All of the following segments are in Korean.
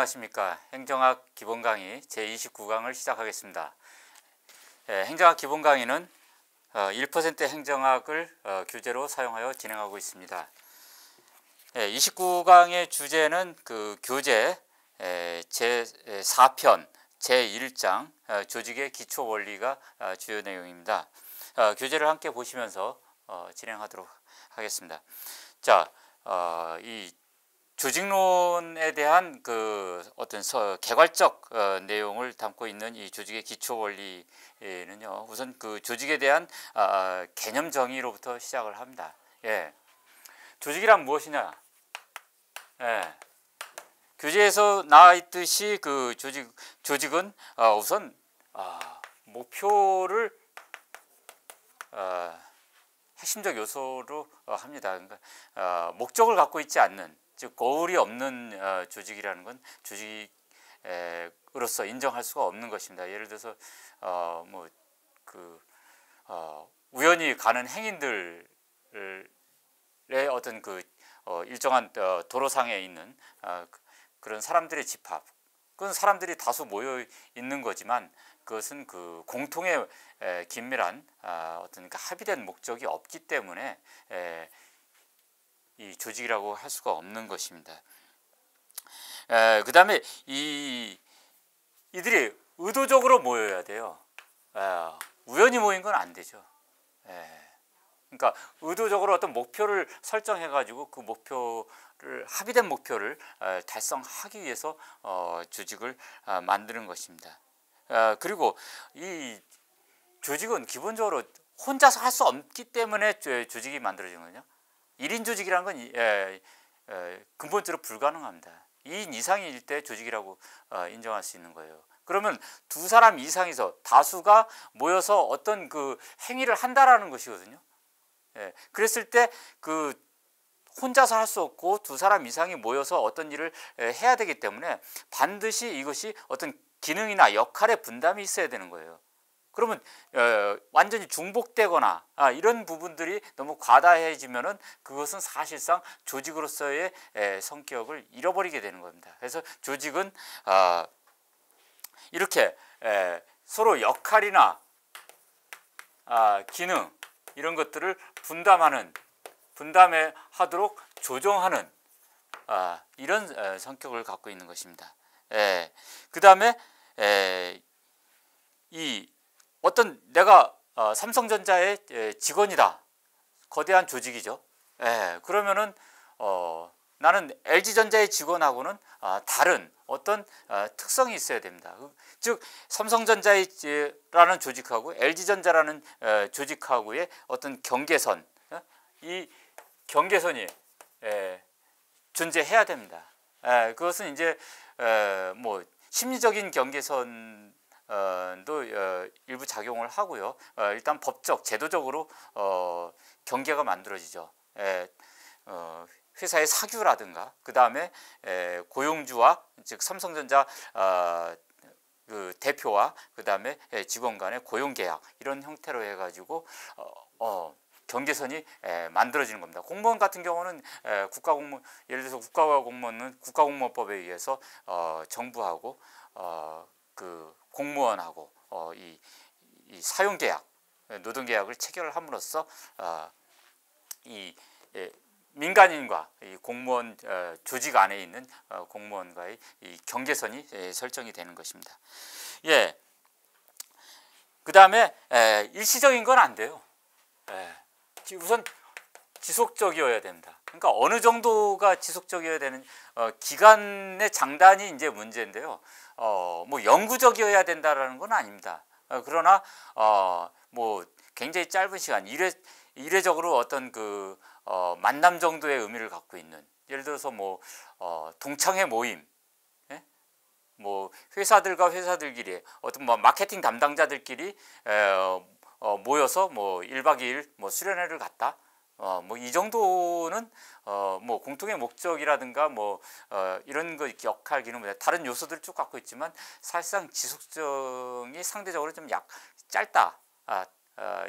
안녕하십니까. 행정학 기본 강의 제29강을 시작하겠습니다. 행정학 기본 강의는 1% 행정학을 교재로 사용하여 진행하고 있습니다. 29강의 주제는 그 교재 제4편 제1장 조직의 기초 원리가 주요 내용입니다. 교재를 함께 보시면서 진행하도록 하겠습니다. 자, 이 조직론에 대한 그 어떤 개괄적 내용을 담고 있는 이 조직의 기초 원리는요, 우선 그 조직에 대한 개념 정의로부터 시작을 합니다. 조직이란 무엇이냐? 교재에서 나와 있듯이 그 조직은 우선 목표를 핵심적 요소로 합니다. 그러니까 목적을 갖고 있지 않는, 즉 거울이 없는 조직이라는 건 조직으로서 인정할 수가 없는 것입니다. 예를 들어서 우연히 가는 행인들의 어떤 그 일정한 도로상에 있는 그런 사람들의 집합, 그건 사람들이 다수 모여 있는 거지만 그것은 그 공통의 긴밀한 어떤 합의된 목적이 없기 때문에 이 조직이라고 할 수가 없는 것입니다. 그 다음에 이들이 의도적으로 모여야 돼요. 우연히 모인 건 안 되죠. 그러니까 의도적으로 어떤 목표를 설정해 가지고 그 목표를, 합의된 목표를 달성하기 위해서 조직을 만드는 것입니다. 그리고 이 조직은 기본적으로 혼자서 할 수 없기 때문에 조직이 만들어진 거거든요. 1인 조직이라는 건 근본적으로 불가능합니다. 2인 이상일 때 조직이라고 인정할 수 있는 거예요. 그러면 두 사람 이상이서 다수가 모여서 어떤 그 행위를 한다라는 것이거든요. 그랬을 때 그 혼자서 할 수 없고 두 사람 이상이 모여서 어떤 일을 해야 되기 때문에 반드시 이것이 어떤 기능이나 역할의 분담이 있어야 되는 거예요. 그러면 완전히 중복되거나 이런 부분들이 너무 과다해지면은 그것은 사실상 조직으로서의 성격을 잃어버리게 되는 겁니다. 그래서 조직은 이렇게 서로 역할이나 기능 이런 것들을 분담해 하도록 조정하는 이런 성격을 갖고 있는 것입니다. 그 다음에 어떤 내가 삼성전자의 직원이다. 거대한 조직이죠. 그러면은 나는 LG전자의 직원하고는 다른 어떤 특성이 있어야 됩니다. 즉 삼성전자라는 조직하고 LG전자라는 조직하고의 어떤 경계선, 이 경계선이 존재해야 됩니다. 그것은 이제 심리적인 경계선 도 일부 작용을 하고요. 일단 법적, 제도적으로 경계가 만들어지죠. 회사의 사규라든가, 그 다음에 고용주와, 즉 삼성전자 그 대표와 그 다음에 직원 간의 고용계약 이런 형태로 해가지고 경계선이 만들어지는 겁니다. 공무원 같은 경우는 국가공무원, 예를 들어서 국가공무원은 국가공무원법에 의해서 정부하고 그 공무원하고 이 사용계약, 노동계약을 체결함으로써 이 민간인과 이 공무원 조직 안에 있는 공무원과의 이 경계선이 설정이 되는 것입니다. 그 다음에 일시적인 건 안 돼요. 우선 지속적이어야 됩니다. 그러니까 어느 정도가 지속적이어야 되는 기간의 장단이 이제 문제인데요. 영구적이어야 된다라는 건 아닙니다. 그러나 굉장히 짧은 시간, 이례적으로 어떤 그 만남 정도의 의미를 갖고 있는, 예를 들어서 동창회 모임, 회사들과 회사들끼리 어떤 마케팅 담당자들끼리 모여서 1박 2일 수련회를 갔다. 이 정도는 공통의 목적이라든가 이런 거 역할 기능 다른 요소들을 쭉 갖고 있지만 사실상 지속성이 상대적으로 좀 짧다,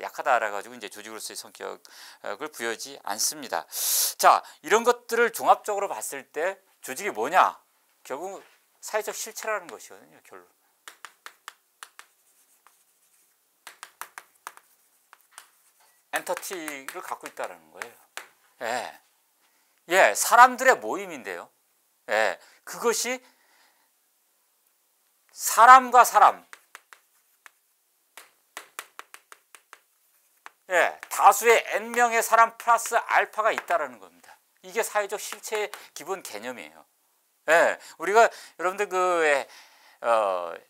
약하다라 가지고 이제 조직으로서의 성격을 부여하지 않습니다. 자, 이런 것들을 종합적으로 봤을 때 조직이 뭐냐? 결국 사회적 실체라는 것이거든요. 결론. 엔터티를 갖고 있다는 거예요. 예. 예, 사람들의 모임인데요. 예, 그것이 사람과 사람, 예, 다수의 n명의 사람 플러스 알파가 있다라는 겁니다. 이게 사회적 실체의 기본 개념이에요. 예, 우리가 여러분들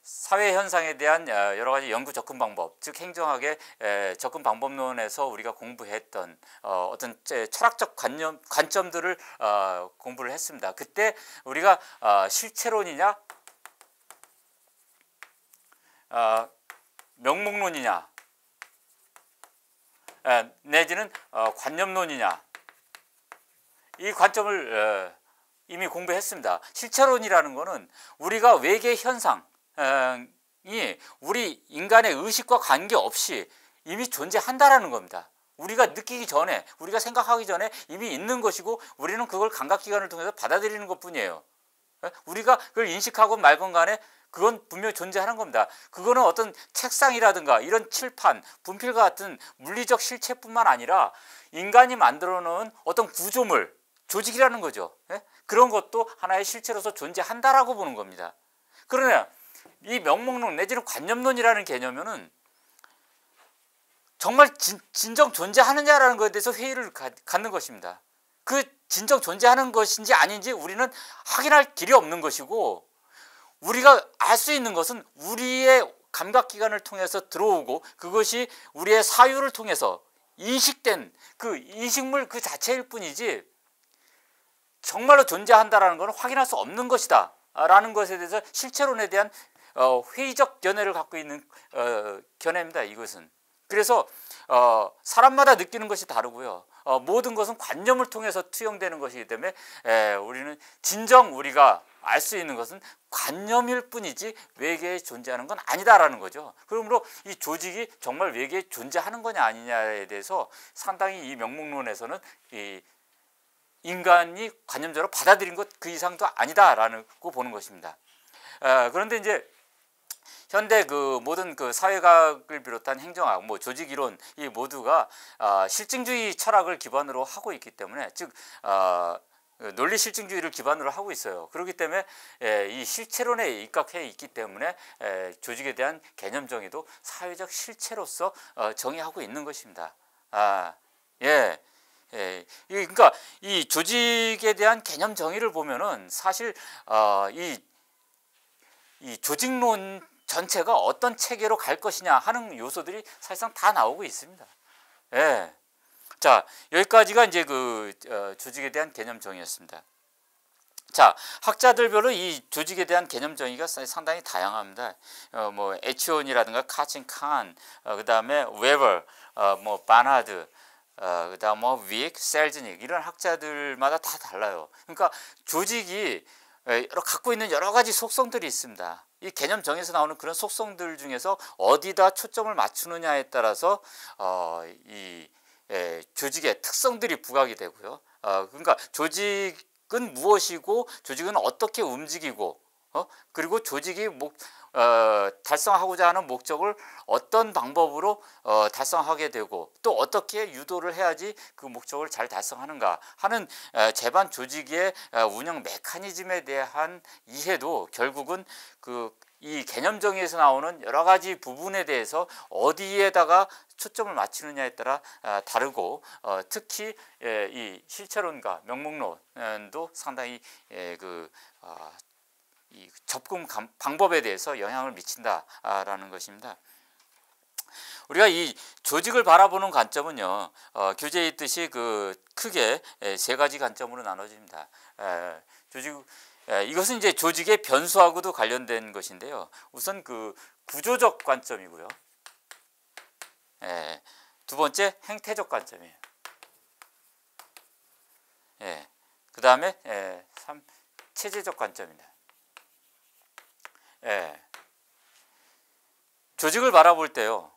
사회 현상에 대한 여러 가지 연구 접근 방법, 즉 행정학의 접근 방법론에서 우리가 공부했던 어떤 철학적 관점들을 공부를 했습니다. 그때 우리가 실체론이냐, 명목론이냐, 내지는 관념론이냐, 이 관점을 이미 공부했습니다. 실체론이라는 것은 우리가 외계 현상이 우리 인간의 의식과 관계없이 이미 존재한다라는 겁니다. 우리가 느끼기 전에, 우리가 생각하기 전에 이미 있는 것이고 우리는 그걸 감각기관을 통해서 받아들이는 것뿐이에요. 우리가 그걸 인식하고 말건 간에 그건 분명히 존재하는 겁니다. 그거는 어떤 책상이라든가 이런 칠판, 분필과 같은 물리적 실체뿐만 아니라 인간이 만들어 놓은 어떤 구조물, 조직이라는 거죠. 그런 것도 하나의 실체로서 존재한다라고 보는 겁니다. 그러나 이 명목론 내지는 관념론이라는 개념은 정말 진정 존재하느냐라는 것에 대해서 회의를 갖는 것입니다. 그 진정 존재하는 것인지 아닌지 우리는 확인할 길이 없는 것이고, 우리가 알 수 있는 것은 우리의 감각기관을 통해서 들어오고 그것이 우리의 사유를 통해서 인식된 그 인식물 그 자체일 뿐이지 정말로 존재한다라는 것은 확인할 수 없는 것이다 라는 것에 대해서 실체론에 대한 회의적 견해를 갖고 있는 견해입니다. 이것은. 그래서 사람마다 느끼는 것이 다르고요. 모든 것은 관념을 통해서 투영되는 것이기 때문에 우리는 진정 우리가 알 수 있는 것은 관념일 뿐이지 외계에 존재하는 건 아니다라는 거죠. 그러므로 이 조직이 정말 외계에 존재하는 거냐 아니냐에 대해서 상당히 이 명목론에서는 이 인간이 관념적으로 받아들인 것 그 이상도 아니다라는 거 보는 것입니다. 그런데 이제 현대 그 모든 그 사회학을 비롯한 행정학, 뭐 조직이론 이 모두가 실증주의 철학을 기반으로 하고 있기 때문에, 즉 논리 실증주의를 기반으로 하고 있어요. 그렇기 때문에 이 실체론에 입각해 있기 때문에 조직에 대한 개념 정의도 사회적 실체로서 정의하고 있는 것입니다. 예. 그러니까 이 조직에 대한 개념 정의를 보면은 사실 이 조직론 전체가 어떤 체계로 갈 것이냐 하는 요소들이 사실상 다 나오고 있습니다. 예. 자, 여기까지가 이제 그 조직에 대한 개념 정의였습니다. 자, 학자들별로 이 조직에 대한 개념 정의가 상당히 다양합니다. 뭐 에치온이라든가 카친 칸, 그다음에 웨버, 뭐 바나드, 그다음 뭐 윅, 셀즈닉 이런 학자들마다 다 달라요. 그러니까 조직이 갖고 있는 여러 가지 속성들이 있습니다. 이 개념 정의에서 나오는 그런 속성들 중에서 어디다 초점을 맞추느냐에 따라서 이 조직의 특성들이 부각이 되고요. 그러니까 조직은 무엇이고 조직은 어떻게 움직이고 그리고 조직이 달성하고자 하는 목적을 어떤 방법으로 달성하게 되고 또 어떻게 유도를 해야지 그 목적을 잘 달성하는가 하는 제반 조직의 운영 메커니즘에 대한 이해도 결국은 이 개념 정의에서 나오는 여러 가지 부분에 대해서 어디에다가 초점을 맞추느냐에 따라 다르고 특히 이 실체론과 명목론도 상당히 이 접근 방법에 대해서 영향을 미친다라는 것입니다. 우리가 이 조직을 바라보는 관점은요, 교재에 있듯이 크게 세 가지 관점으로 나눠집니다. 이것은 이제 조직의 변수하고도 관련된 것인데요. 우선 구조적 관점이고요. 두 번째 행태적 관점이에요. 그 다음에 3 체제적 관점입니다. 조직을 바라볼 때요,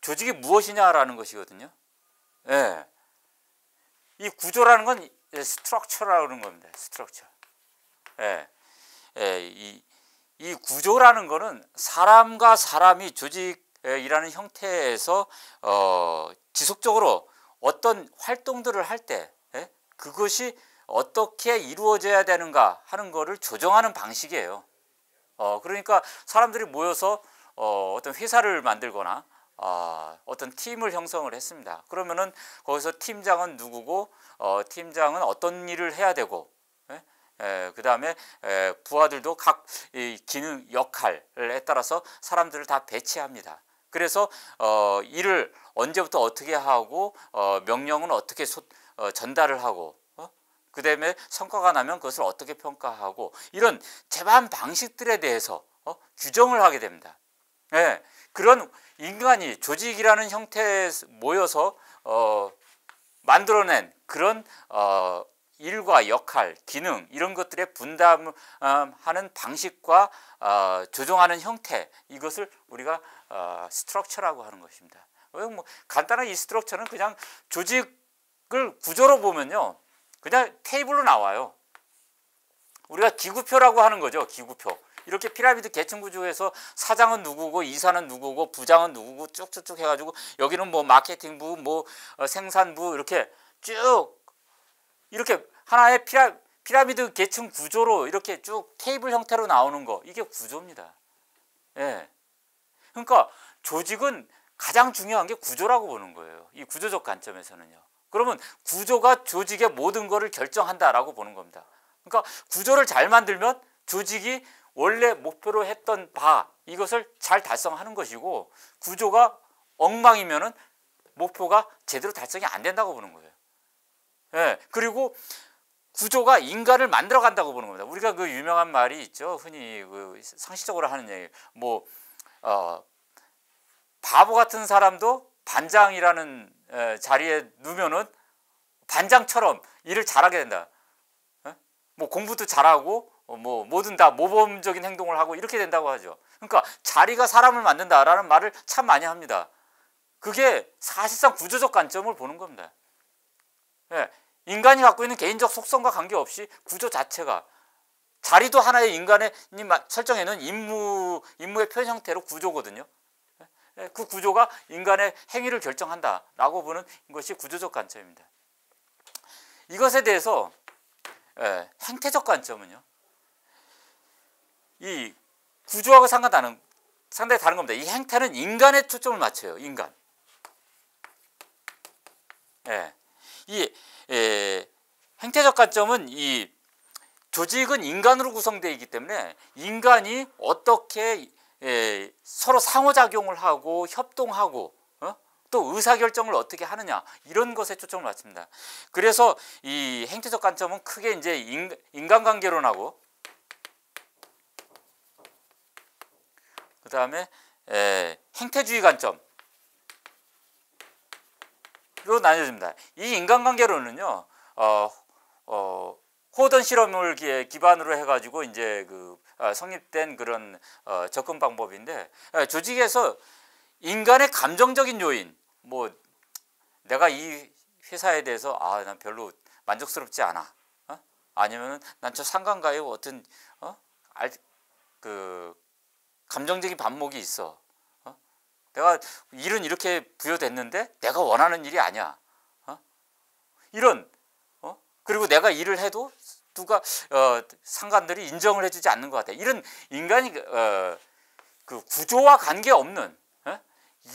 조직이 무엇이냐라는 것이거든요. 이 구조라는 건 스트럭처라고 하는 겁니다. 스트럭처. 이 구조라는 거는 사람과 사람이 조직이라는 형태에서 지속적으로 어떤 활동들을 할 때 그것이 어떻게 이루어져야 되는가 하는 거를 조정하는 방식이에요. 그러니까 사람들이 모여서 어떤 회사를 만들거나 어떤 팀을 형성을 했습니다. 그러면은 거기서 팀장은 누구고 팀장은 어떤 일을 해야 되고 그 다음에 부하들도 각 기능 역할에 따라서 사람들을 다 배치합니다. 그래서 일을 언제부터 어떻게 하고 명령은 어떻게 전달을 하고 그 다음에 성과가 나면 그것을 어떻게 평가하고 이런 제반 방식들에 대해서 규정을 하게 됩니다. 그런 인간이 조직이라는 형태에 모여서 만들어낸 그런 일과 역할, 기능 이런 것들의 분담하는 방식과 조정하는 형태 이것을 우리가 스트럭처라고 하는 것입니다. 뭐 간단한 이 스트럭처는 그냥 조직을 구조로 보면요. 그냥 테이블로 나와요. 우리가 기구표라고 하는 거죠. 기구표. 이렇게 피라미드 계층 구조에서 사장은 누구고 이사는 누구고 부장은 누구고 쭉쭉쭉 해가지고 여기는 뭐 마케팅부, 뭐 생산부 이렇게 쭉 이렇게 하나의 피라미드 계층 구조로 이렇게 쭉 테이블 형태로 나오는 거 이게 구조입니다. 그러니까 조직은 가장 중요한 게 구조라고 보는 거예요. 이 구조적 관점에서는요. 그러면 구조가 조직의 모든 것을 결정한다라고 보는 겁니다. 그러니까 구조를 잘 만들면 조직이 원래 목표로 했던 바 이것을 잘 달성하는 것이고 구조가 엉망이면은 목표가 제대로 달성이 안 된다고 보는 거예요. 그리고 구조가 인간을 만들어 간다고 보는 겁니다. 우리가 그 유명한 말이 있죠. 흔히 그 상식적으로 하는 얘기. 뭐 바보 같은 사람도 반장이라는 자리에 누면은 반장처럼 일을 잘하게 된다. 뭐 공부도 잘하고 뭐 뭐든 다 모범적인 행동을 하고 이렇게 된다고 하죠. 그러니까 자리가 사람을 만든다라는 말을 참 많이 합니다. 그게 사실상 구조적 관점을 보는 겁니다. 인간이 갖고 있는 개인적 속성과 관계없이 구조 자체가 자리도 하나의 인간이 설정해놓은 임무의 표현 형태로 구조거든요. 그 구조가 인간의 행위를 결정한다라고 보는 것이 구조적 관점입니다. 이것에 대해서 행태적 관점은요. 이 구조하고 상당히 다른 겁니다. 이 행태는 인간에 초점을 맞춰요. 인간. 이 행태적 관점은 이 조직은 인간으로 구성되어 있기 때문에 인간이 어떻게 서로 상호작용을 하고 협동하고 또 의사결정을 어떻게 하느냐 이런 것에 초점을 맞춥니다. 그래서 이 행태적 관점은 크게 이제 인간관계론하고 그 다음에 행태주의 관점으로 나뉘어집니다. 이 인간관계론은요, 호던 실험을 기반으로 해가지고 이제 그 성립된 그런 접근 방법인데 조직에서 인간의 감정적인 요인, 뭐 내가 이 회사에 대해서 난 별로 만족스럽지 않아, 아니면은 난 저 상관과의 어떤 그 감정적인 반목이 있어. 내가 일은 이렇게 부여됐는데 내가 원하는 일이 아니야. 이런 그리고 내가 일을 해도 누가 상관들이 인정을 해주지 않는 것 같아. 이런 인간이 그 구조와 관계없는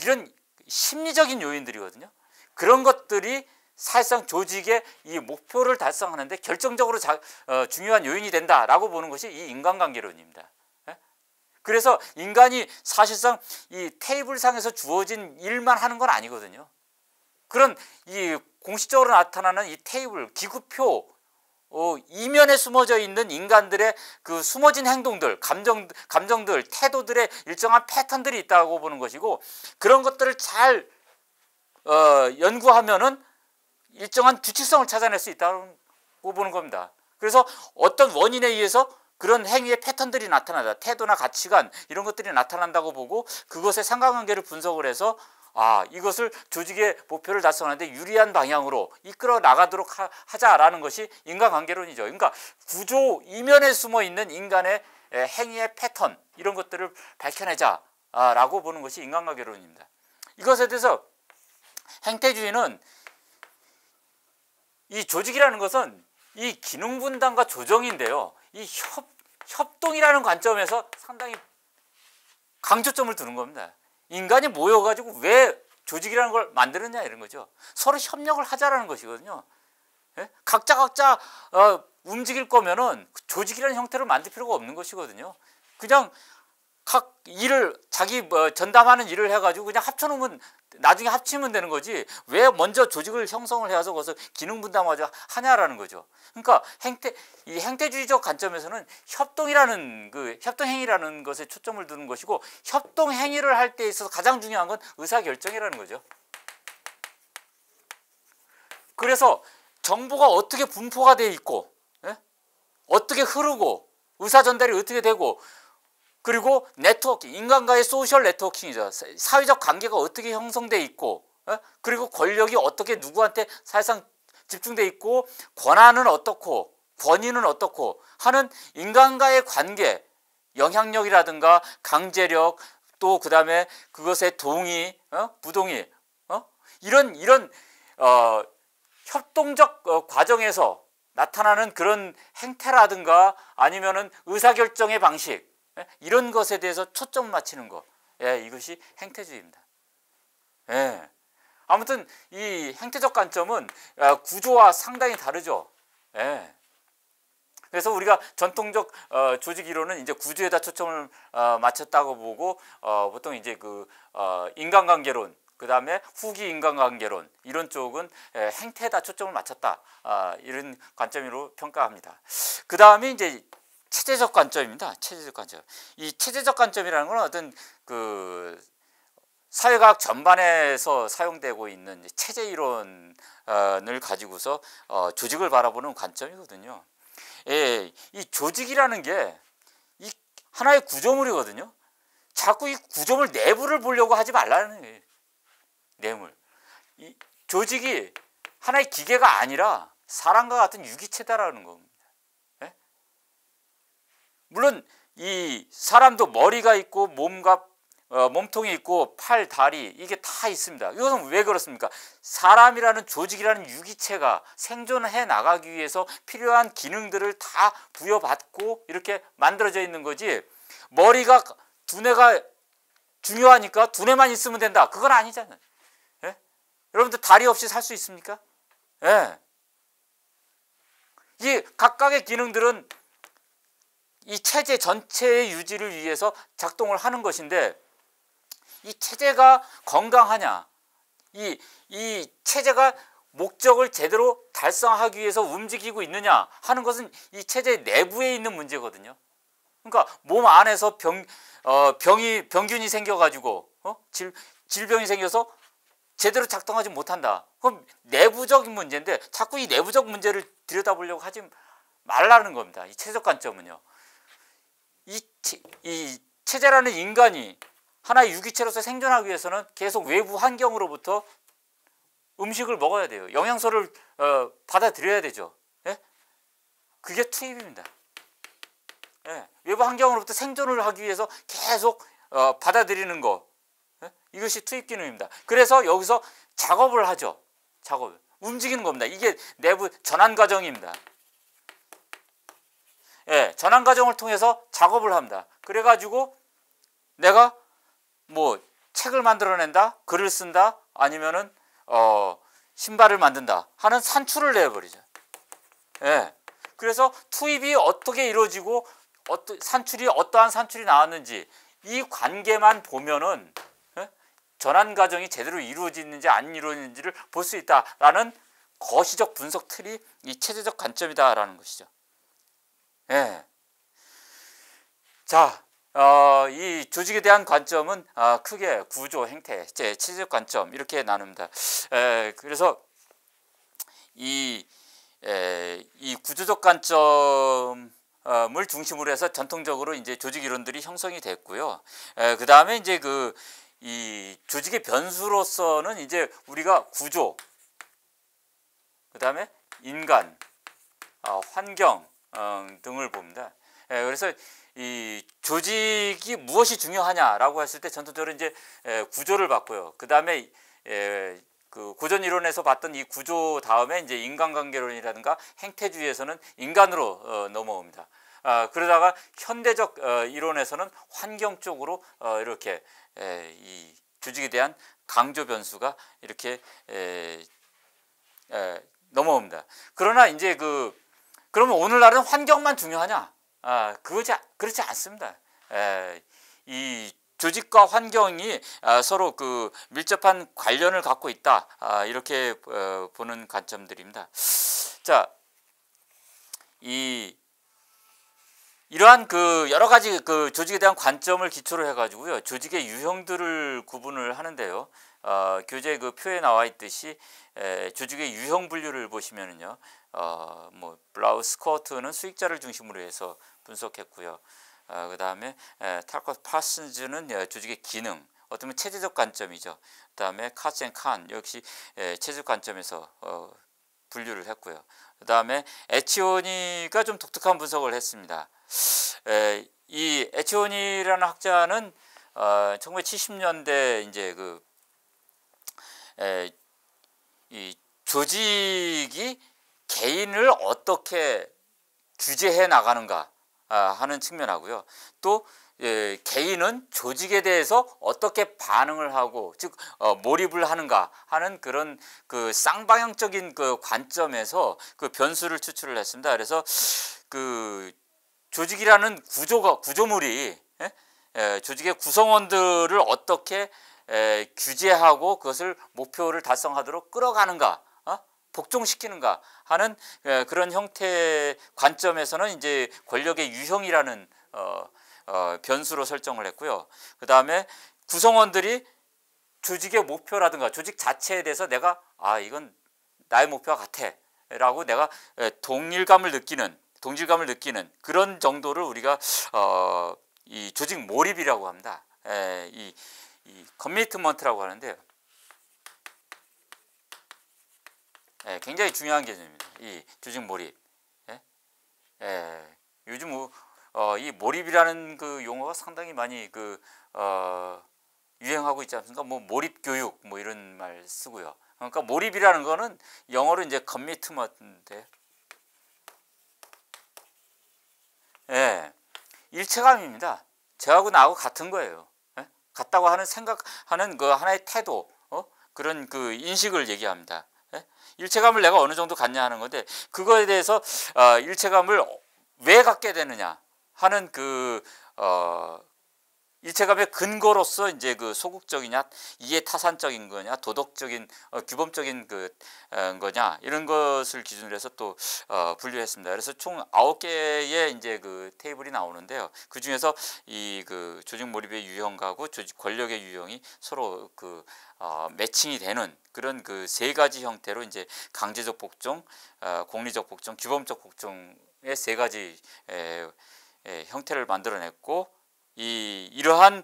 이런 심리적인 요인들이거든요. 그런 것들이 사실상 조직의 이 목표를 달성하는데 결정적으로 중요한 요인이 된다라고 보는 것이 이 인간관계론입니다. 그래서 인간이 사실상 이 테이블상에서 주어진 일만 하는 건 아니거든요. 그런 이 공식적으로 나타나는 이 테이블, 기구표 이면에 숨어져 있는 인간들의 그 숨어진 행동들, 감정들, 태도들의 일정한 패턴들이 있다고 보는 것이고 그런 것들을 잘 연구하면은 일정한 규칙성을 찾아낼 수 있다고 보는 겁니다. 그래서 어떤 원인에 의해서 그런 행위의 패턴들이 나타나다. 태도나 가치관 이런 것들이 나타난다고 보고 그것의 상관관계를 분석을 해서 이것을 조직의 목표를 달성하는데 유리한 방향으로 이끌어 나가도록 하자라는 것이 인간관계론이죠. 그러니까 구조 이면에 숨어 있는 인간의 행위의 패턴 이런 것들을 밝혀내자라고 보는 것이 인간관계론입니다. 이것에 대해서 행태주의는 이 조직이라는 것은 이 기능 분담과 조정인데요. 이 협동이라는 관점에서 상당히 강조점을 두는 겁니다. 인간이 모여가지고 왜 조직이라는 걸 만드느냐 이런 거죠. 서로 협력을 하자라는 것이거든요. 예? 각자 움직일 거면은 조직이라는 형태를 만들 필요가 없는 것이거든요. 그냥 각 일을 자기 전담하는 일을 해가지고 그냥 합쳐놓으면 나중에 합치면 되는 거지 왜 먼저 조직을 형성을 해서 거기서 기능 분담하자 하냐라는 거죠. 그러니까 이 행태주의적 관점에서는 협동이라는 협동행위라는 것에 초점을 두는 것이고 협동행위를 할 때 있어서 가장 중요한 건 의사결정이라는 거죠. 그래서 정보가 어떻게 분포가 돼 있고 어떻게 흐르고 의사 전달이 어떻게 되고 그리고 네트워크, 인간과의 소셜 네트워킹이죠. 사회적 관계가 어떻게 형성돼 있고 그리고 권력이 어떻게 누구한테 사실상 집중돼 있고 권한은 어떻고 권위는 어떻고 하는 인간과의 관계, 영향력이라든가 강제력 또 그다음에 그것의 동의, 부동의 이런 협동적 과정에서 나타나는 그런 행태라든가 아니면은 의사결정의 방식 이런 것에 대해서 초점을 맞추는 것, 이것이 행태주의입니다. 아무튼 이 행태적 관점은 구조와 상당히 다르죠. 그래서 우리가 전통적 조직 이론은 이제 구조에다 초점을 맞췄다고 보고 보통 이제 인간관계론, 그 다음에 후기 인간관계론 이런 쪽은 행태에다 초점을 맞췄다 이런 관점으로 평가합니다. 그 다음에 이제 체제적 관점입니다. 체제적 관점. 이 체제적 관점이라는 건 어떤 사회과학 전반에서 사용되고 있는 체제 이론을 가지고서 조직을 바라보는 관점이거든요. 이 조직이라는 게 이 하나의 구조물이거든요. 자꾸 이 구조물 내부를 보려고 하지 말라는 거예요. 내물. 이 조직이 하나의 기계가 아니라 사람과 같은 유기체다라는 겁니다. 물론 이 사람도 머리가 있고 몸통이 있고 팔, 다리 이게 다 있습니다. 이것은 왜 그렇습니까? 사람이라는 조직이라는 유기체가 생존해 나가기 위해서 필요한 기능들을 다 부여받고 이렇게 만들어져 있는 거지 머리가 두뇌가 중요하니까 두뇌만 있으면 된다. 그건 아니잖아요. 여러분들 다리 없이 살 수 있습니까? 이 각각의 기능들은 이 체제 전체의 유지를 위해서 작동을 하는 것인데 이 체제가 건강하냐, 이 체제가 목적을 제대로 달성하기 위해서 움직이고 있느냐 하는 것은 이 체제 내부에 있는 문제거든요. 그러니까 몸 안에서 병균이 생겨가지고 질병이 생겨서 제대로 작동하지 못한다. 그럼 내부적인 문제인데 자꾸 이 내부적 문제를 들여다보려고 하지 말라는 겁니다. 이 체제적 관점은요. 이 체제라는 인간이 하나의 유기체로서 생존하기 위해서는 계속 외부 환경으로부터 음식을 먹어야 돼요. 영양소를 받아들여야 되죠. 그게 투입입니다. 외부 환경으로부터 생존을 하기 위해서 계속 받아들이는 거, 이것이 투입 기능입니다. 그래서 여기서 작업을 하죠. 작업을 움직이는 겁니다. 이게 내부 전환 과정입니다. 전환 과정을 통해서 작업을 합니다. 그래가지고 내가 뭐 책을 만들어낸다, 글을 쓴다, 아니면은 신발을 만든다 하는 산출을 내버리죠. 그래서 투입이 어떻게 이루어지고 어떠한 산출이 나왔는지 이 관계만 보면은 전환 과정이 제대로 이루어지는지 안 이루어지는지를 볼 수 있다라는 거시적 분석 틀이 이 체제적 관점이다라는 것이죠. 자, 이 조직에 대한 관점은 크게 구조, 행태, 체제적 관점 이렇게 나눕니다. 그래서 이 구조적 관점을 중심으로 해서 전통적으로 이제 조직 이론들이 형성이 됐고요. 그 다음에 이제 이 조직의 변수로서는 이제 우리가 구조, 그 다음에 인간, 환경 등을 봅니다. 그래서 이 조직이 무엇이 중요하냐라고 했을 때 전통적으로 이제 구조를 봤고요. 그 다음에 그 고전 이론에서 봤던 이 구조 다음에 이제 인간관계론이라든가 행태주의에서는 인간으로 넘어옵니다. 그러다가 현대적 이론에서는 환경 쪽으로 이렇게 이 조직에 대한 강조 변수가 이렇게 넘어옵니다. 그러나 이제 그러면 오늘날은 환경만 중요하냐? 그렇지 않습니다. 이 조직과 환경이 서로 그 밀접한 관련을 갖고 있다. 이렇게 보는 관점들입니다. 자, 이러한 그 여러 가지 그 조직에 대한 관점을 기초로 해가지고요, 조직의 유형들을 구분을 하는데요. 교재 그 표에 나와 있듯이 조직의 유형 분류를 보시면은요, 뭐 블라우스 스코트는 수익자를 중심으로 해서 분석했고요. 그 다음에 탈커스 파슨즈는 조직의 기능, 어쩌면 체제적 관점이죠. 그 다음에 카츠 앤 칸 역시 체제적 관점에서 분류를 했고요. 그 다음에 에치오니가 좀 독특한 분석을 했습니다. 이 에치오니라는 학자는 1970년대 이제 이 조직이 개인을 어떻게 규제해 나가는가 하는 측면하고요. 또 개인은 조직에 대해서 어떻게 반응을 하고, 즉 몰입을 하는가 하는 그런 그 쌍방향적인 그 관점에서 그 변수를 추출을 했습니다. 그래서 그 조직이라는 구조물이 조직의 구성원들을 어떻게 규제하고 그것을 목표를 달성하도록 끌어가는가, 복종시키는가 하는 그런 형태의 관점에서는 이제 권력의 유형이라는 변수로 설정을 했고요. 그 다음에 구성원들이 조직의 목표라든가 조직 자체에 대해서 내가 이건 나의 목표와 같아 라고 내가 동질감을 느끼는 그런 정도를 우리가 이 조직 몰입이라고 합니다. 이 커미트먼트라고 하는데요. 굉장히 중요한 개념입니다. 이 조직 몰입. 요즘 이 몰입이라는 그 용어가 상당히 많이 유행하고 있지 않습니까? 뭐 몰입 교육 뭐 이런 말 쓰고요. 그러니까 몰입이라는 거는 영어로 이제 커미트먼트인데, 일체감입니다. 저하고 나하고 같은 거예요. 같다고 하는 생각하는 그 하나의 태도, 그런 그 인식을 얘기합니다. 일체감을 내가 어느 정도 갖냐 하는 건데, 그거에 대해서 일체감을 왜 갖게 되느냐 하는 일체감의 근거로서 이제 그 소극적이냐, 이해타산적인 거냐, 도덕적인 규범적인 거냐, 이런 것을 기준으로 해서 또 분류했습니다. 그래서 총 9개의 이제 그 테이블이 나오는데요. 그 중에서 이 조직 몰입의 유형하고 조직 권력의 유형이 서로 매칭이 되는 그런 세 가지 형태로 이제 강제적 복종, 공리적 복종, 규범적 복종의 세 가지 형태를 만들어냈고, 이러한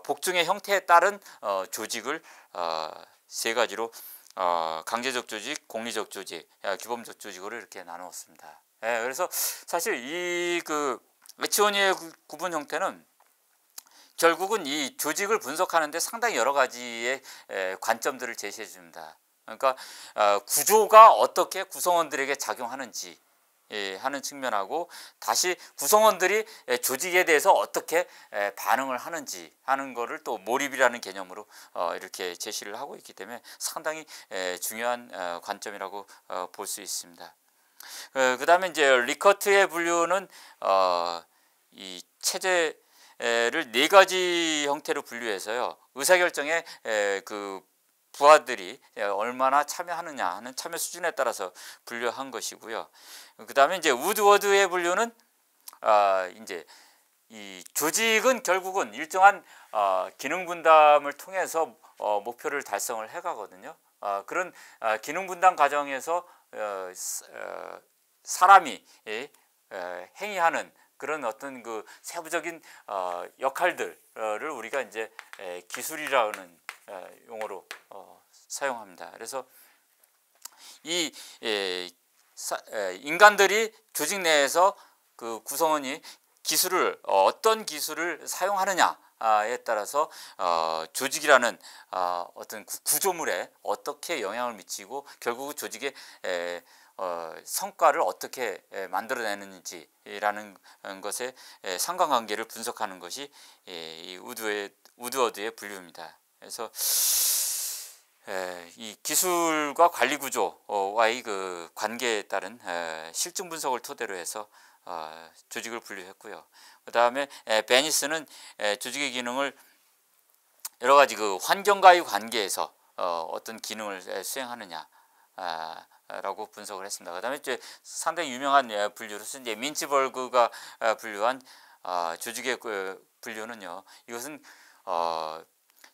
복종의 형태에 따른 조직을 세 가지로 강제적 조직, 공리적 조직, 규범적 조직으로 이렇게 나누었습니다. 그래서 사실 이 에치오니의 구분 형태는 결국은 이 조직을 분석하는 데 상당히 여러 가지의 관점들을 제시해 줍니다. 그러니까 구조가 어떻게 구성원들에게 작용하는지 하는 측면하고, 다시 구성원들이 조직에 대해서 어떻게 반응을 하는지 하는 거를 또 몰입이라는 개념으로 이렇게 제시를 하고 있기 때문에 상당히 중요한 관점이라고 볼 수 있습니다. 그 다음에 이제 리커트의 분류는 이 체제를 4가지 형태로 분류해서요, 의사결정에 부하들이 얼마나 참여하느냐 하는 참여 수준에 따라서 분류한 것이고요. 그 다음에 이제 우드워드의 분류는 이제 이 조직은 결국은 일정한 기능 분담을 통해서 목표를 달성을 해가거든요. 그런 기능 분담 과정에서 사람이 행위하는 그런 어떤 세부적인 역할들을 우리가 이제 기술이라는 용어로 사용합니다. 그래서 이 인간들이 조직 내에서 그 구성원이 기술을 어떤 기술을 사용하느냐에 따라서 조직이라는 어떤 구조물에 어떻게 영향을 미치고 결국 조직의 성과를 어떻게 만들어내는지라는 것의 상관관계를 분석하는 것이 이 우드워드의 분류입니다. 그래서 이 기술과 관리 구조와의 그 관계에 따른 실증 분석을 토대로 해서 조직을 분류했고요. 그 다음에 베니스는 조직의 기능을 여러 가지 그 환경과의 관계에서 어떤 기능을 수행하느냐 라고 분석을 했습니다. 그 다음에 이제 상당히 유명한 분류로서 이제 민츠버그가 분류한 조직의 그 분류는요. 이것은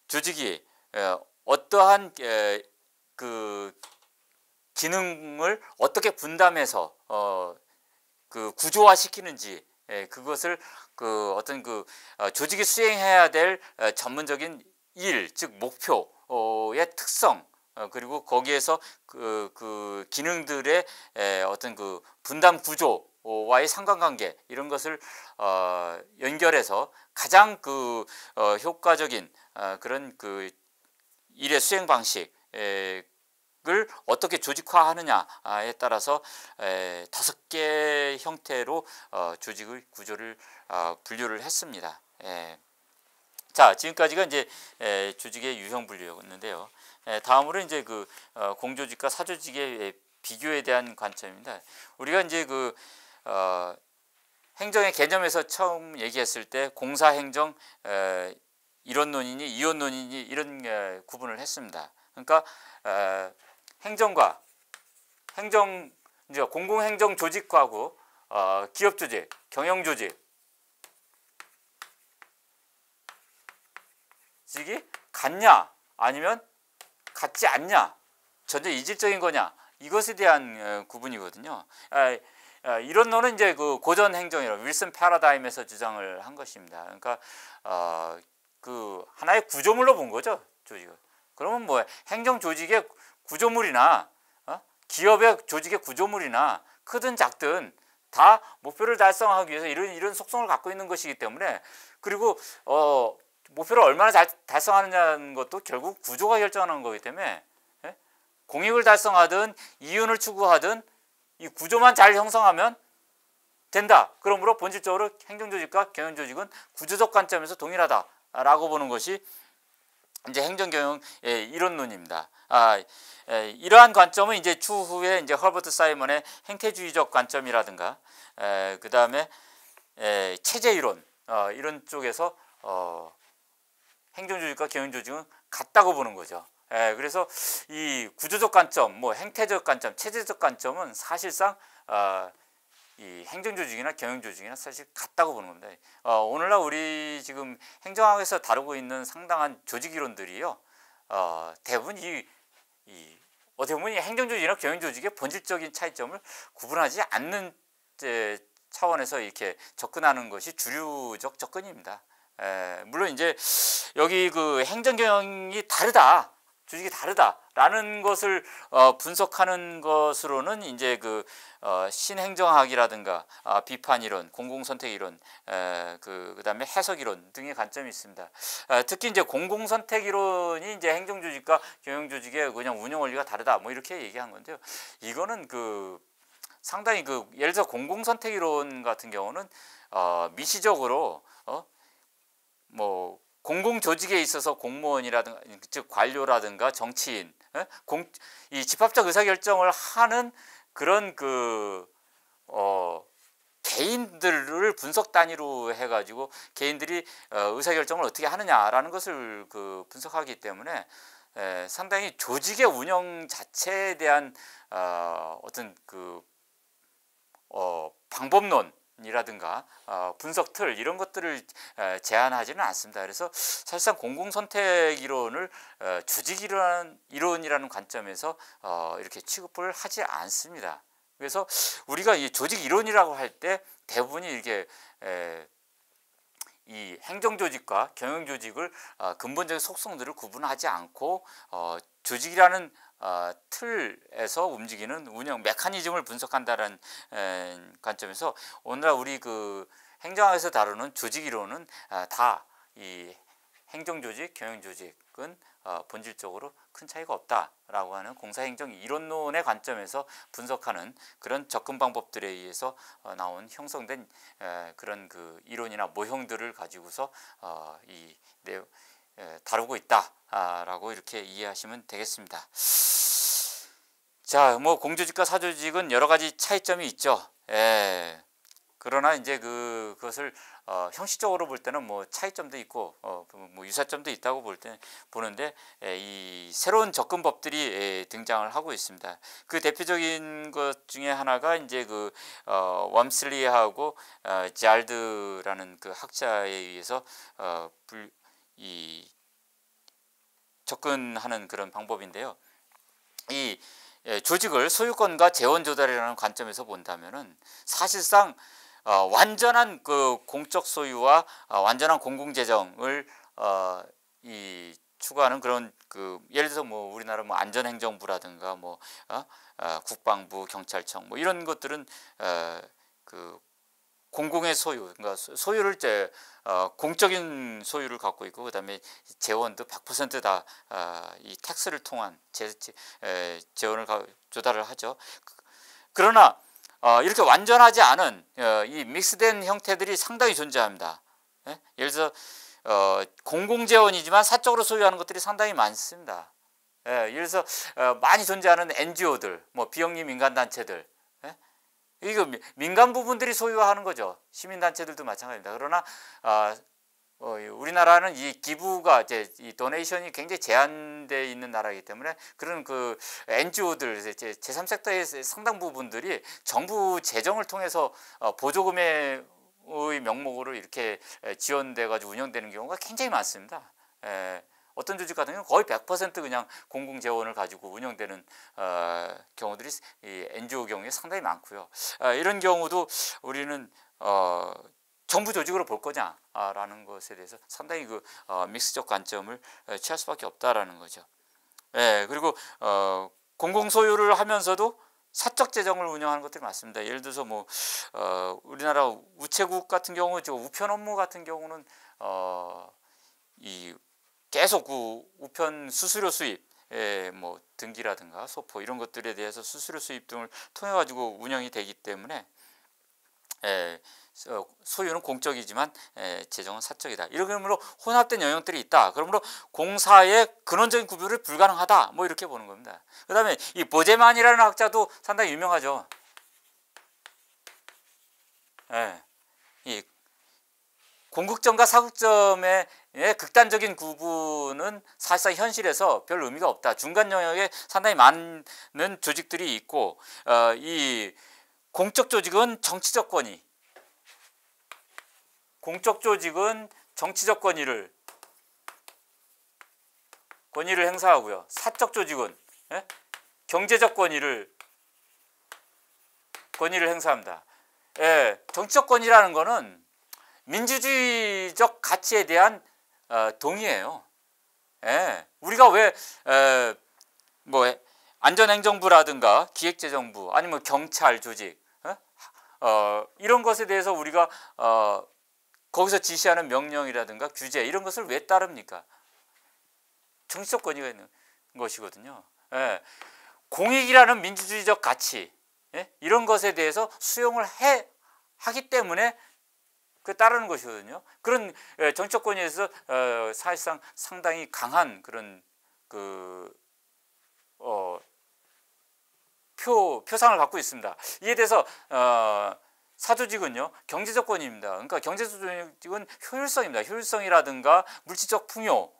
조직이 어떠한 그 기능을 어떻게 분담해서 그 구조화시키는지 그것을 그 어떤 그 조직이 수행해야 될 전문적인 일, 즉 목표의 특성 그리고 거기에서 그 기능들의 어떤 그 분담 구조와의 상관관계 이런 것을 연결해서 가장 그 효과적인 그런 그 일의 수행 방식을 어떻게 조직화하느냐에 따라서 5개 형태로 조직의 구조를 분류를 했습니다. 자, 지금까지가 이제 조직의 유형 분류였는데요. 다음으로 이제 그 공조직과 사조직의 비교에 대한 관점입니다. 우리가 이제 그 행정의 개념에서 처음 얘기했을 때 공사행정 이론론이니 이원론이니 이런 구분을 했습니다. 그러니까 행정과 이제 공공행정 조직하고 기업조직, 경영조직이 같냐 아니면 같지 않냐, 전혀 이질적인 거냐, 이것에 대한 구분이거든요. 이론론은 이제 그 고전 행정이론 윌슨 패러다임에서 주장을 한 것입니다. 그러니까 그 하나의 구조물로 본 거죠, 조직을. 그러면 뭐 행정 조직의 구조물이나 기업의 조직의 구조물이나 크든 작든 다 목표를 달성하기 위해서 이런 속성을 갖고 있는 것이기 때문에, 그리고 목표를 얼마나 잘 달성하느냐는 것도 결국 구조가 결정하는 거기 때문에 공익을 달성하든 이윤을 추구하든 이 구조만 잘 형성하면 된다. 그러므로 본질적으로 행정조직과 경영조직은 구조적 관점에서 동일하다라고 보는 것이 이제 행정경영 이론론입니다. 이러한 관점은 이제 추후에 이제 허버트 사이먼의 행태주의적 관점이라든가 그 다음에 체제 이론 이런 쪽에서 행정조직과 경영조직은 같다고 보는 거죠. 그래서 이 구조적 관점, 뭐 행태적 관점, 체제적 관점은 사실상 이 행정조직이나 경영조직이나 사실 같다고 보는 겁니다. 오늘날 우리 지금 행정학에서 다루고 있는 상당한 조직 이론들이요, 대부분 어떻게 보면 이 행정조직이나 경영조직의 본질적인 차이점을 구분하지 않는 차원에서 이렇게 접근하는 것이 주류적 접근입니다. 물론 이제 여기 그 행정경영이 다르다, 조직이 다르다라는 것을 분석하는 것으로는 이제 그 신행정학이라든가 비판 이론, 공공선택 이론, 그다음에 해석 이론 등의 관점이 있습니다. 특히 이제 공공선택 이론이 이제 행정조직과 경영조직의 그냥 운영 원리가 다르다, 뭐 이렇게 얘기한 건데요. 이거는 그 상당히 그 예를 들어 공공선택 이론 같은 경우는 미시적으로 뭐 공공조직에 있어서 공무원이라든가 즉 관료라든가 정치인, 이 집합적 의사결정을 하는 그런 그 개인들을 분석 단위로 해가지고 개인들이 의사결정을 어떻게 하느냐라는 것을 그 분석하기 때문에 상당히 조직의 운영 자체에 대한 어떤 그 방법론이라든가 분석 틀 이런 것들을 제한하지는 않습니다. 그래서 사실상 공공선택 이론을 조직 이론이라는 관점에서 이렇게 취급을 하지 않습니다. 그래서 우리가 이 조직 이론이라고 할 때 대부분이 이렇게 이 행정조직과 경영조직을 근본적인 속성들을 구분하지 않고 조직이라는 틀에서 움직이는 운영 메커니즘을 분석한다는 관점에서 오늘날 우리 그 행정학에서 다루는 조직 이론은 다 이 행정조직, 경영조직은 본질적으로 큰 차이가 없다라고 하는 공사행정 이론론의 관점에서 분석하는 그런 접근 방법들에 의해서 나온 형성된 그런 그 이론이나 모형들을 가지고서 이 내용 다루고 있다라고 이렇게 이해하시면 되겠습니다. 자, 뭐 공조직과 사조직은 여러 가지 차이점이 있죠. 그러나 이제 그것을 형식적으로 볼 때는 뭐 차이점도 있고 뭐 유사점도 있다고 보는데 이 새로운 접근법들이 등장을 하고 있습니다. 그 대표적인 것 중에 하나가 이제 그 왑슬리하고 잘드라는 그 학자에 의해서 이 접근하는 그런 방법인데요. 이 조직을 소유권과 재원 조달이라는 관점에서 본다면은 사실상 완전한 그 공적 소유와 완전한 공공 재정을 이 추구하는 그런 그 예를 들어서 뭐 우리나라 뭐 안전행정부라든가 뭐 국방부, 경찰청 뭐 이런 것들은 그 공공의 소유, 그러니까 소유를 공적인 소유를 갖고 있고 그다음에 재원도 100% 다 이 텍스를 통한 재원을 조달을 하죠. 그러나 이렇게 완전하지 않은 이 믹스된 형태들이 상당히 존재합니다. 예를 들어 공공재원이지만 사적으로 소유하는 것들이 상당히 많습니다. 예를 들어서 많이 존재하는 NGO들, 뭐 비영리 민간단체들, 이거 민간 부분들이 소유하는 거죠. 시민단체들도 마찬가지입니다. 그러나 우리나라는 이 기부가 이제 이 도네이션이 굉장히 제한되어 있는 나라이기 때문에 그런 그 NGO들 제3섹터의 상당 부분들이 정부 재정을 통해서 보조금의 명목으로 이렇게 지원돼 가지고 운영되는 경우가 굉장히 많습니다. 어떤 조직 같은 경우는 거의 100% 그냥 공공 재원을 가지고 운영되는 경우들이 이 NGO 경우에 상당히 많고요. 이런 경우도 우리는 정부 조직으로 볼 거냐라는 것에 대해서 상당히 그 믹스적 관점을 취할 수밖에 없다라는 거죠. 그리고 공공 소유를 하면서도 사적 재정을 운영하는 것들이 많습니다. 예를 들어서 뭐 우리나라 우체국 같은 경우, 우편 업무 같은 경우는 이 계속 그 우편 수수료 수입, 뭐 등기라든가 소포 이런 것들에 대해서 수수료 수입 등을 통해 가지고 운영이 되기 때문에 소유는 공적이지만 재정은 사적이다. 이러므로 혼합된 영역들이 있다. 그러므로 공사의 근원적인 구별이 불가능하다. 뭐 이렇게 보는 겁니다. 그 다음에 이 보제만이라는 학자도 상당히 유명하죠. 이 공극점과 사극점의 극단적인 구분은 사실상 현실에서 별 의미가 없다. 중간 영역에 상당히 많은 조직들이 있고 이 공적 조직은 정치적 권위, 공적 조직은 정치적 권위를 행사하고요. 사적 조직은 경제적 권위를 행사합니다. 정치적 권위라는 거는 민주주의적 가치에 대한 동의예요. 우리가 왜 뭐 안전행정부라든가 기획재정부 아니면 경찰 조직 이런 것에 대해서 우리가 거기서 지시하는 명령이라든가 규제 이런 것을 왜 따릅니까? 정치적 권위가 있는 것이거든요. 공익이라는 민주주의적 가치 이런 것에 대해서 수용을 하기 때문에 따르는 것이거든요. 그런 정치적 권위에서 사실상 상당히 강한 그런 표상을 갖고 있습니다. 이에 대해서 사조직은요 경제적 권위입니다. 그러니까 경제적 조직은 효율성입니다. 효율성이라든가 물질적 풍요,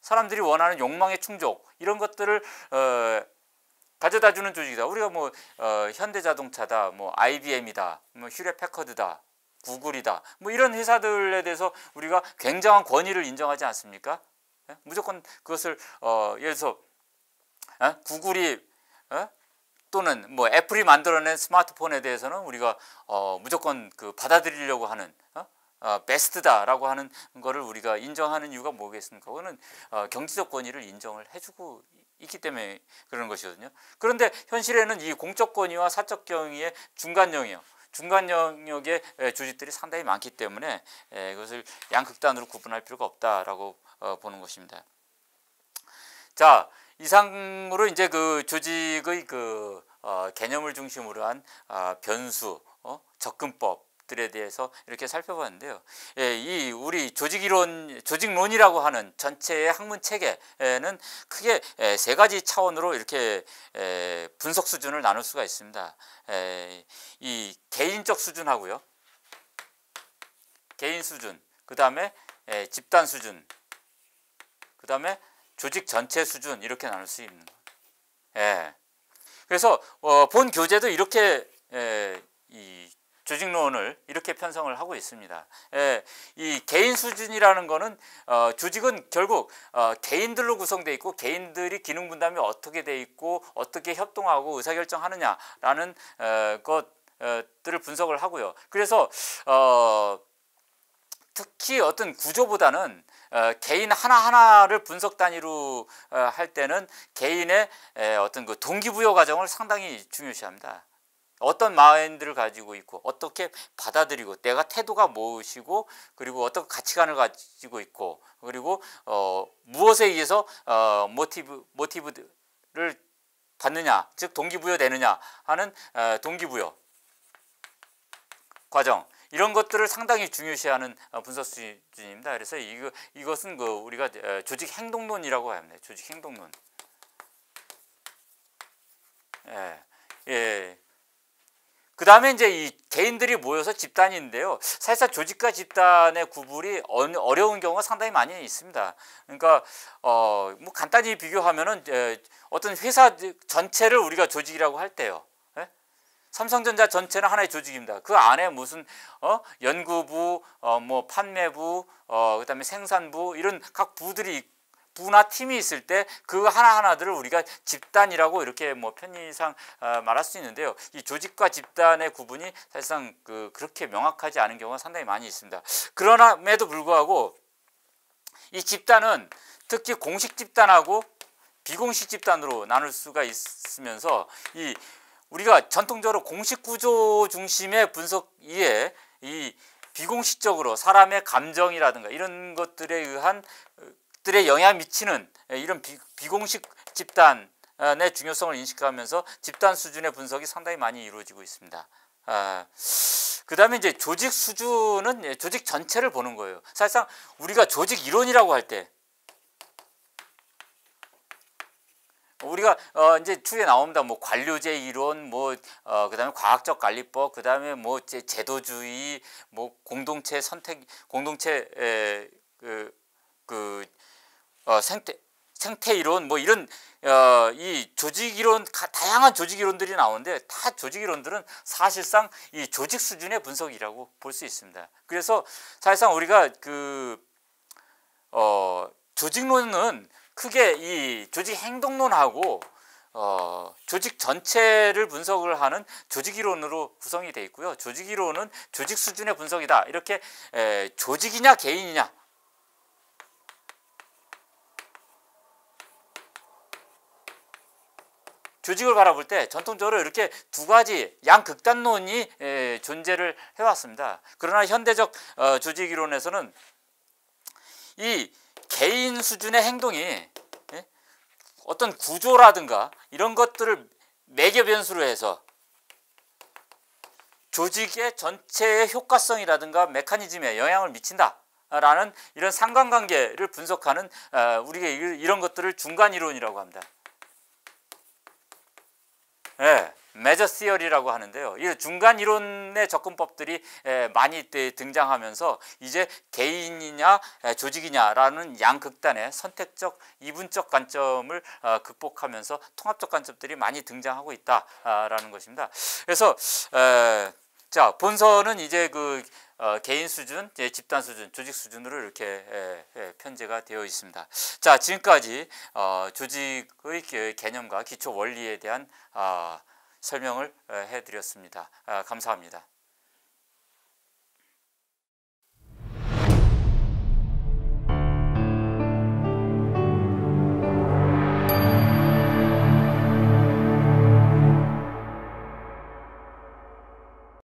사람들이 원하는 욕망의 충족 이런 것들을 가져다주는 조직이다. 우리가 뭐 현대자동차다, 뭐 IBM이다, 뭐 휴렛패커드다, 구글이다, 뭐 이런 회사들에 대해서 우리가 굉장한 권위를 인정하지 않습니까? 무조건 그것을 예를 들어서 구글이 또는 뭐 애플이 만들어낸 스마트폰에 대해서는 우리가 무조건 받아들이려고 하는 베스트다라고 하는 거를 우리가 인정하는 이유가 뭐겠습니까? 그거는 경제적 권위를 인정을 해주고 있기 때문에 그런 것이거든요. 그런데 현실에는 이 공적 권위와 사적 권위의 중간 영역의 조직들이 상당히 많기 때문에 이것을 양극단으로 구분할 필요가 없다라고 보는 것입니다. 자, 이상으로 이제 그 조직의 그 개념을 중심으로 한 변수, 접근법들에 대해서 이렇게 살펴봤는데요. 이 우리 조직론이라고 하는 전체의 학문 체계는 크게 세 가지 차원으로 이렇게 분석 수준을 나눌 수가 있습니다. 이 개인적 수준하고요, 개인 수준, 그 다음에 집단 수준, 그 다음에 조직 전체 수준, 이렇게 나눌 수 있는 거예요. 그래서 본 교재도 이렇게 이 조직론을 이렇게 편성을 하고 있습니다. 이 개인 수준이라는 거는 조직은 결국 개인들로 구성되어 있고 개인들이 기능 분담이 어떻게 되어 있고 어떻게 협동하고 의사결정하느냐라는 것들을 분석을 하고요. 그래서 특히 어떤 구조보다는 개인 하나하나를 분석 단위로 할 때는 개인의 어떤 그 동기부여 과정을 상당히 중요시합니다. 어떤 마인드를 가지고 있고 어떻게 받아들이고 내가 태도가 무엇이고 그리고 어떤 가치관을 가지고 있고 그리고 무엇에 의해서 모티브를 받느냐, 즉 동기부여되느냐 하는 동기부여 과정, 이런 것들을 상당히 중요시하는 분석 수준입니다. 그래서 이것은 우리가 조직 행동론이라고 합니다. 조직 행동론. 그 다음에 이제 이 개인들이 모여서 집단인데요. 사실상 조직과 집단의 구분이 어려운 경우가 상당히 많이 있습니다. 그러니까 뭐 간단히 비교하면은 어떤 회사 전체를 우리가 조직이라고 할 때요. 삼성전자 전체는 하나의 조직입니다. 그 안에 무슨 연구부, 뭐 판매부, 그다음에 생산부, 이런 각 부나 팀이 있을 때 그 하나하나들을 우리가 집단이라고 이렇게 뭐 편의상 말할 수 있는데요. 이 조직과 집단의 구분이 사실상 그렇게 명확하지 않은 경우가 상당히 많이 있습니다. 그럼에도 불구하고 이 집단은 특히 공식 집단하고 비공식 집단으로 나눌 수가 있으면서 우리가 전통적으로 공식 구조 중심의 분석 이에 이 비공식적으로 사람의 감정이라든가 이런 것들에 의한 들의 영향을 미치는 이런 비공식 집단의 중요성을 인식하면서 집단 수준의 분석이 상당히 많이 이루어지고 있습니다. 그 다음에 이제 조직 수준은 조직 전체를 보는 거예요. 사실상 우리가 조직 이론이라고 할 때 우리가 이제 추후에 나옵니다. 뭐 관료제 이론, 그다음에 과학적 관리법, 그다음에 뭐 제도주의, 뭐 공동체 선택, 공동체 생태 이론, 뭐 이런 이 조직 이론, 다양한 조직 이론들이 나오는데 다 조직 이론들은 사실상 이 조직 수준의 분석이라고 볼 수 있습니다. 그래서 사실상 우리가 조직론은 크게 이 조직 행동론하고 조직 전체를 분석을 하는 조직 이론으로 구성이 되어 있고요. 조직 이론은 조직 수준의 분석이다. 이렇게 조직이냐 개인이냐, 조직을 바라볼 때 전통적으로 이렇게 두 가지 양극단론이 존재를 해왔습니다. 그러나 현대적 조직 이론에서는 이 개인 수준의 행동이 어떤 구조라든가 이런 것들을 매개 변수로 해서 조직의 전체의 효과성이라든가 메커니즘에 영향을 미친다라는 이런 상관관계를 분석하는 우리가 이런 것들을 중간 이론이라고 합니다. 메저 시어리라고 하는데요. 이 중간 이론의 접근법들이 많이 등장하면서 이제 개인이냐 조직이냐라는 양극단의 선택적 이분적 관점을 극복하면서 통합적 관점들이 많이 등장하고 있다라는 것입니다. 그래서 자, 본서는 이제 개인 수준, 집단 수준, 조직 수준으로 이렇게 편제가 되어 있습니다. 자, 지금까지 조직의 개념과 기초 원리에 대한 설명을 해드렸습니다. 감사합니다.